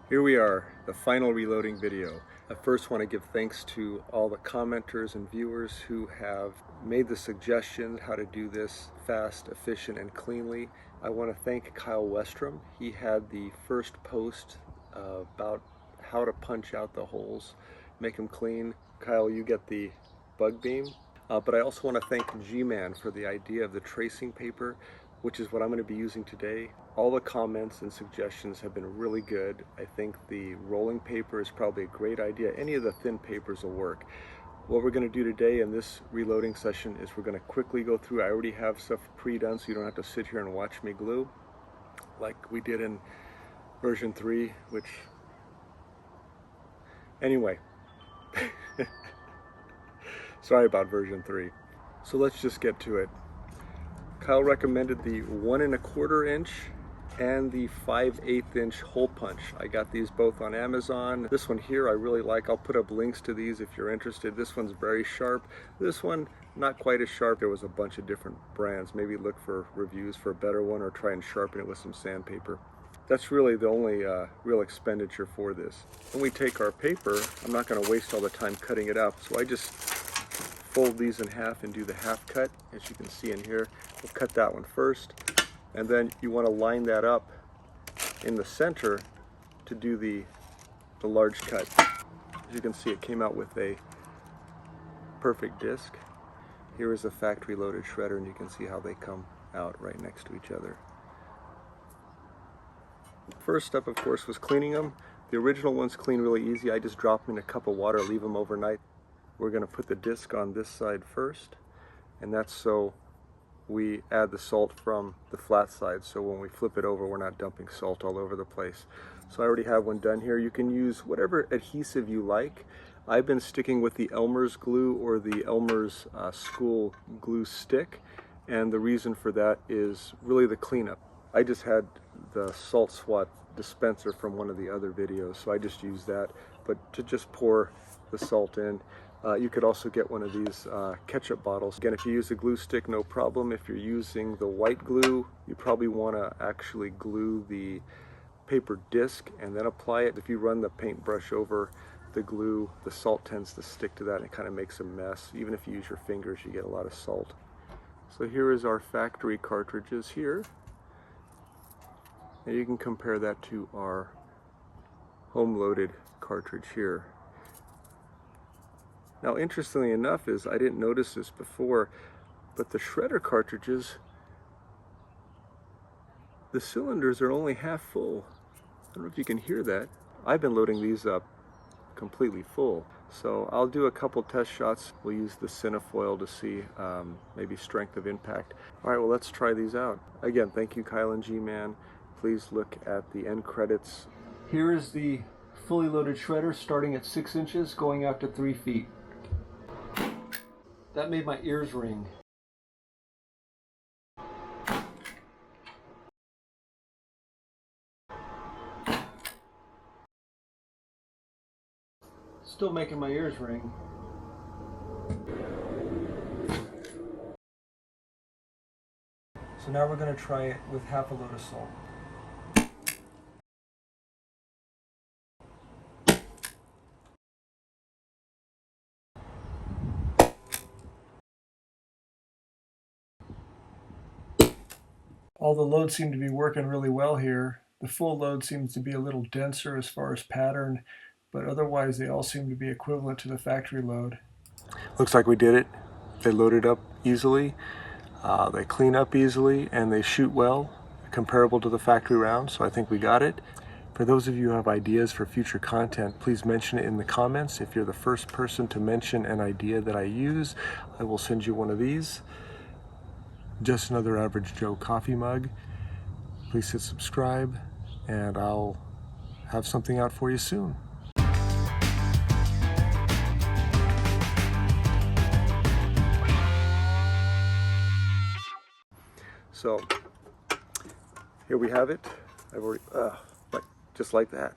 Here we are, the final reloading video. I first want to give thanks to all the commenters and viewers who have made the suggestions how to do this fast, efficient, and cleanly. I want to thank Kyle Westrom. He had the first post about how to punch out the holes, make them clean. Kyle, you get the bug beam. But I also want to thank G-Man for the idea of the tracing paper, which is what I'm going to be using today. All the comments and suggestions have been really good. I think the rolling paper is probably a great idea. Any of the thin papers will work. What we're going to do today in this reloading session is we're going to quickly go through. I already have stuff pre-done so you don't have to sit here and watch me glue like we did in version 3, which anyway. Sorry about version 3. So let's just get to it. Kyle recommended the 1 1/4 inch and the 5/8 inch hole punch. I got these both on Amazon. This one here I really like. I'll put up links to these if you're interested. This one's very sharp. This one not quite as sharp. There was a bunch of different brands. Maybe look for reviews for a better one or try and sharpen it with some sandpaper. That's really the only real expenditure for this. When we take our paper, I'm not going to waste all the time cutting it up, so I just fold these in half and do the half cut, as you can see in here. We'll cut that one first, and then you want to line that up in the center to do the large cut. As you can see, it came out with a perfect disc. Here is a factory loaded shredder, and you can see how they come out right next to each other. First step, of course, was cleaning them. The original ones clean really easy. I just drop them in a cup of water, leave them overnight. We're going to put the disc on this side first, and that's so we add the salt from the flat side, so when we flip it over we're not dumping salt all over the place. So I already have one done here. You can use whatever adhesive you like. I've been sticking with the Elmer's glue or the Elmer's school glue stick, and the reason for that is really the cleanup. I just had the salt swat dispenser from one of the other videos, so I just use that, but to just pour the salt in. You could also get one of these ketchup bottles. Again, if you use a glue stick, no problem. If you're using the white glue, you probably want to actually glue the paper disc and then apply it. If you run the paintbrush over the glue, the salt tends to stick to that and it kind of makes a mess. Even if you use your fingers, you get a lot of salt. So here is our factory cartridges here. And you can compare that to our home-loaded cartridge here. Now, interestingly enough, I didn't notice this before, but the shredder cartridges, the cylinders are only half full. I don't know if you can hear that. I've been loading these up completely full. So I'll do a couple test shots. We'll use the Cinefoil to see maybe strength of impact. All right, well, let's try these out. Again, thank you, Kyle and G-Man. Please look at the end credits. Here is the fully loaded shredder starting at 6 inches, going out to 3 feet. That made my ears ring. Still making my ears ring. So now we're going to try it with half a load of salt. All the loads seem to be working really well here. The full load seems to be a little denser as far as pattern, but otherwise they all seem to be equivalent to the factory load. Looks like we did it. They loaded up easily, they clean up easily, and they shoot well, comparable to the factory round, so I think we got it. For those of you who have ideas for future content, please mention it in the comments. If you're the first person to mention an idea that I use, I will send you one of these. Just another average Joe coffee mug. Please hit subscribe, and I'll have something out for you soon. So here we have it. I've already, just like that.